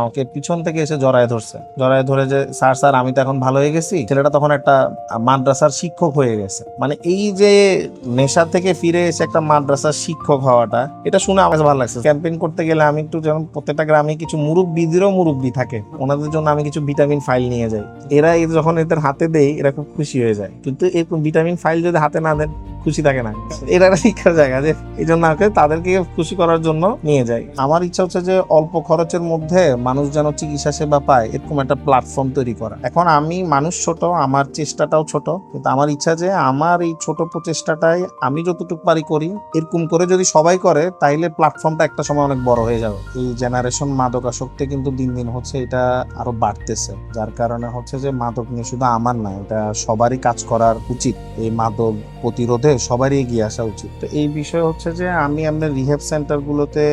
আমাকে পিছন থেকে এসে জড়ায় ধরছে, জড়ায় ধরে যে স্যার স্যার আমি তো এখন ভালো হয়ে গেছি। ছেলেটা তখন একটা মাদ্রাসার শিক্ষক হয়ে গেছে। মানে এই যে নেশা থেকে ফিরে এসে একটা মাদ্রাসার শিক্ষক হওয়াটা, এটা শুনে আমার ভালো লাগছে। ক্যাম্পেইন করতে গেলে আমি একটু, যেমন প্রত্যেকটা গ্রামে কিছু মুরব্বিদেরও মুরব্বি থাকে, ওনাদের জন্য আমি কিছু ভিটামিন ফাইল নিয়ে যাই। এরা যখন এদের হাতে দেই এরা খুব খুশি হয়ে যায়, কিন্তু এই ভিটামিন ফাইল যদি হাতে না দেন খুশি থাকে না। এটা একটা শিক্ষার জায়গা, যে এই জন্য তাদেরকে খুশি করার জন্য নিয়ে যাই। আমার ইচ্ছা হচ্ছে যে অল্প খরচের মধ্যে মানুষ যেন চিকিৎসা সেবা পায়, এরকম একটা প্ল্যাটফর্ম তৈরি করা। এখন আমি মানুষ ছোট, আমার চেষ্টাটাও ছোট, কিন্তু আমার ইচ্ছা যে আমার এই ছোট প্রচেষ্টাটাই আমি যতটুকু পারি করি। এরকম করে যদি সবাই করে তাইলে প্ল্যাটফর্মটা একটা সময় অনেক বড় হয়ে যাবে। এই জেনারেশন মাদকাসক্তি কিন্তু দিন দিন হচ্ছে এটা আরো বাড়তেছে, যার কারণে হচ্ছে যে মাদক নিয়ে শুধু আমার না, এটা সবারই কাজ করার উচিত। এই মাদক প্রতিরোধে সবারই এগিয়ে আসা উচিত। তো এই বিষয় হচ্ছে যে আমি আমাদের রিহ্যাব সেন্টার গুলোতে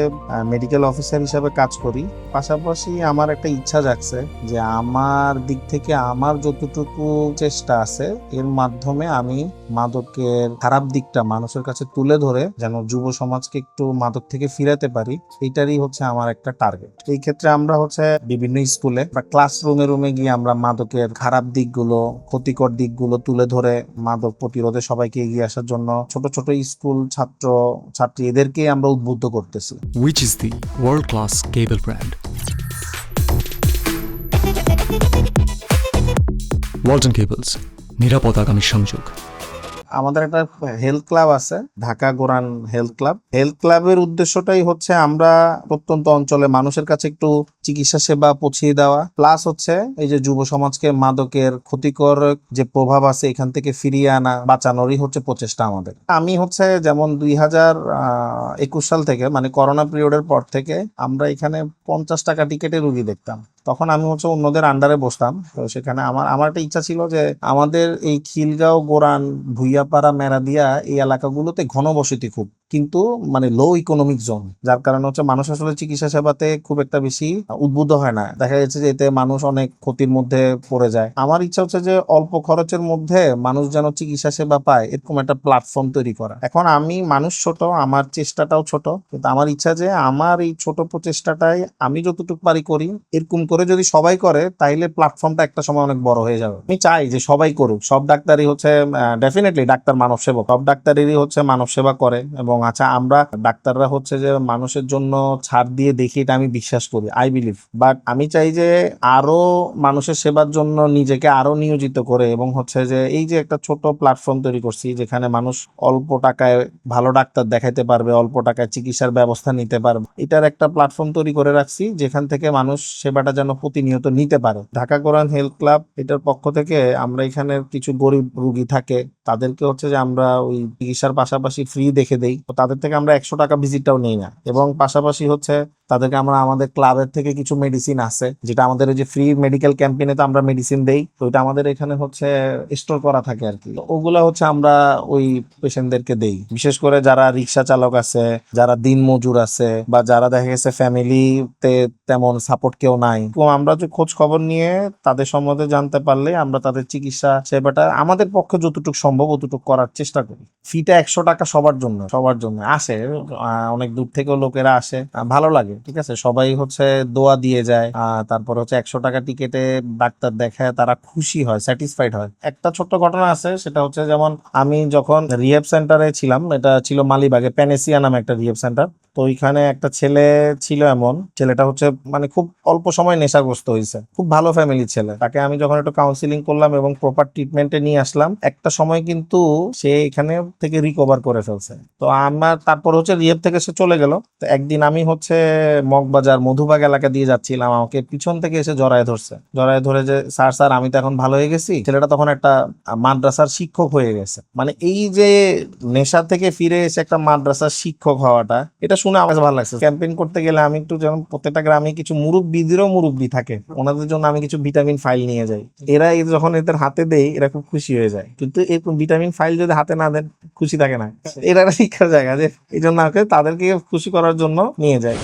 মেডিকেল অফিসার হিসাবে কাজ করি। পাশাপাশি আমার একটা ইচ্ছা জাগছে যে আমার দিক থেকে আমার যতটুকু চেষ্টা আছে এর মাধ্যমে আমি মাদকের খারাপ দিকটা মানুষের কাছে তুলে ধরে যেন যুব সমাজকে একটু মাদক থেকে ফিরাতে পারি, এইটারই হচ্ছে আমার একটা টার্গেট। এই ক্ষেত্রে আমরা হচ্ছে বিভিন্ন স্কুলে বা ক্লাসরুমে রুমে গিয়ে আমরা মাদকের খারাপ দিকগুলো, ক্ষতিকর দিকগুলো তুলে ধরে মাদক প্রতিরোধে সবাইকে এগিয়ে আসার জন্য ছোট ছোট স্কুল ছাত্র ছাত্রী এদেরকে আমরা উদ্বুদ্ধ করতেছি। Which is the world-class cable brand? Walton Cables, নিরাপদ আগামী সংযোগ। আমাদের একটা হেলথ ক্লাব আছে, ঢাকা গোরান হেলথ ক্লাব। হেলথ ক্লাবের উদ্দেশ্যটাই হচ্ছে আমরা প্রত্যন্ত অঞ্চলে মানুষের কাছে একটু চিকিৎসা সেবা পৌঁছিয়ে দেওয়া, প্লাস হচ্ছে এই যে যুব সমাজকে মাদকের ক্ষতিকর যে প্রভাব আছে এখান থেকে ফিরিয়ে আনা, বাঁচানোরই হচ্ছে প্রচেষ্টা আমাদের। আমি হচ্ছে যেমন 2021 সাল থেকে, মানে করোনা পিরিয়ডের পর থেকে আমরা এখানে 50 টাকা টিকেটে রুগী দেখতাম। তখন আমি হচ্ছে অন্যদের আন্ডারে বসতাম। তো সেখানে আমার একটা ইচ্ছা ছিল যে আমাদের এই খিলগাঁও, গোরান, ভুইয়াপাড়া, মেরাদিয়া এই এলাকাগুলোতে ঘনবসতি খুব, কিন্তু মানে লো ইকোনমিক জোন, যার কারণে হচ্ছে মানুষ আসলে চিকিৎসা সেবাতে খুব একটা বেশি উদ্বুদ্ধ হয় না। দেখা যাচ্ছে যে এতে মানুষ অনেক ক্ষতির মধ্যে পড়ে যায়। আমার ইচ্ছা হচ্ছে যে অল্প খরচের মধ্যে মানুষ যেন চিকিৎসা সেবা পায়, এরকম একটা প্ল্যাটফর্ম তৈরি করা। এখন আমি মানুষ ছোট, আমার চেষ্টাটাও ছোট, কিন্তু আমার ইচ্ছা যে আমার এই ছোট প্রচেষ্টাটাই আমি যতটুকু পারি করি। এরকম করে যদি সবাই করে তাইলে প্ল্যাটফর্মটা একটা সময় অনেক বড় হয়ে যাবে। আমি চাই যে সবাই করুক। সব ডাক্তারই হচ্ছে ডেফিনেটলি ডাক্তার মানব সেবক, সব ডাক্তারেরই হচ্ছে মানব সেবা করে, এবং আচ্ছা আমরা ডাক্তাররা হচ্ছে যে মানুষের জন্য ছাড় দিয়ে দেখি, এটা আমি বিশ্বাস করি, আই বিলিভ। বাট আমি চাই যে আরো মানুষের সেবার জন্য নিজেকে আরো নিয়োজিত করে, এবং হচ্ছে যে এই যে একটা ছোট প্ল্যাটফর্ম তৈরি করছি যেখানে মানুষ অল্প টাকায় ভালো ডাক্তার দেখাইতে পারবে, অল্প টাকায় চিকিৎসার ব্যবস্থা নিতে পারবে, এটার একটা প্ল্যাটফর্ম তৈরি করে রাখছি যেখান থেকে মানুষ সেবাটা যেন প্রতিনিয়ত নিতে পারে। ঢাকা গোরান হেলথ ক্লাব এটার পক্ষ থেকে আমরা এখানে কিছু গরিব রুগী থাকে তাদেরকে হচ্ছে যে আমরা ওই চিকিৎসার পাশাপাশি ফ্রি দেখে দেই। তো তাদের থেকে আমরা 100 টাকা ভিজিটটাও নেই না, এবং পাশাপাশি হচ্ছে তাদেরকে আমরা আমাদের ক্লাবের থেকে কিছু মেডিসিন আছে, যেটা আমাদের ওই যে ফ্রি মেডিকেল ক্যাম্পেইনে তো আমরা মেডিসিন দেই, তো এটা আমাদের এখানে হচ্ছে স্টোর করা থাকে আর কি। ওগুলা হচ্ছে আমরা ওই পেশেন্টদেরকে দেই। বিশেষ করে যারা রিক্সা চালক আছে, যারা দিন মজুর আছে, বা যারা দেখা গেছে ফ্যামিলিতে তেমন সাপোর্ট কেউ নাই, তো আমরা যে খোঁজ খবর নিয়ে তাদের সম্বন্ধে জানতে পারলে আমরা তাদের চিকিৎসা সেবাটা আমাদের পক্ষে যতটুকু সম্ভব অতটুকু করার চেষ্টা করি। ফিটা 100 টাকা সবার জন্য, সবার জন্য আসে, অনেক দূর থেকেও লোকেরা আসে, ভালো লাগে, ঠিক আছে, সবাই হচ্ছে দোয়া দিয়ে যায়। তারপর হচ্ছে 100 টাকা টিকেটে ডাক্তার দেখায়, তারা খুশি হয়, স্যাটিসফাইড হয়। একটা ছোট্ট ঘটনা আছে, সেটা হচ্ছে যেমন আমি যখন রিহ্যাব সেন্টারে ছিলাম, এটা ছিল মালিবাগে, প্যানেসিয়া নামে একটা রিহ্যাব সেন্টার। তো ওইখানে একটা ছেলে ছিল, এমন ছেলেটা হচ্ছে মানে খুব অল্প সময় নেশাগ্রস্ত হয়েছে, খুব ভালো ফ্যামিলির ছেলে। তাকে আমি যখন একটু কাউন্সিলিং করলাম এবং প্রপার ট্রিটমেন্টে নিয়ে আসলাম, একটা সময় কিন্তু সে এখানে থেকে রিকভার করে ফেলছে। তো আমার তারপর হচ্ছে রিহেব থেকে সে চলে গেল। তো একদিন আমি হচ্ছে মগবাজার মধুবাগ এলাকা দিয়ে যাচ্ছিলাম, আমাকে পিছন থেকে এসে জড়ায় ধরছে, জড়ায় ধরে যে স্যার স্যার আমি তো এখন ভালো হয়ে গেছি। ছেলেটা তখন একটা মাদ্রাসার শিক্ষক হয়ে গেছে। মানে এই যে নেশা থেকে ফিরে এসে একটা মাদ্রাসার শিক্ষক হওয়াটা, এটা শুনে আমার ভালো লাগছে। ক্যাম্পেইন করতে গেলে আমি একটু, যেমন প্রত্যেকটা গ্রামে কিছু মুরব্বিদেরও মুরব্বি থাকে, ওনাদের জন্য আমি কিছু ভিটামিন ফাইল নিয়ে যাই। এরা যখন এদের হাতে দেই এরা খুব খুশি হয়ে যায়, কিন্তু এই ভিটামিন ফাইল যদি হাতে না দেন খুশি থাকে না। এটা একটা শিক্ষার জায়গা, যে এই জন্য তাদেরকে খুশি করার জন্য নিয়ে যায়।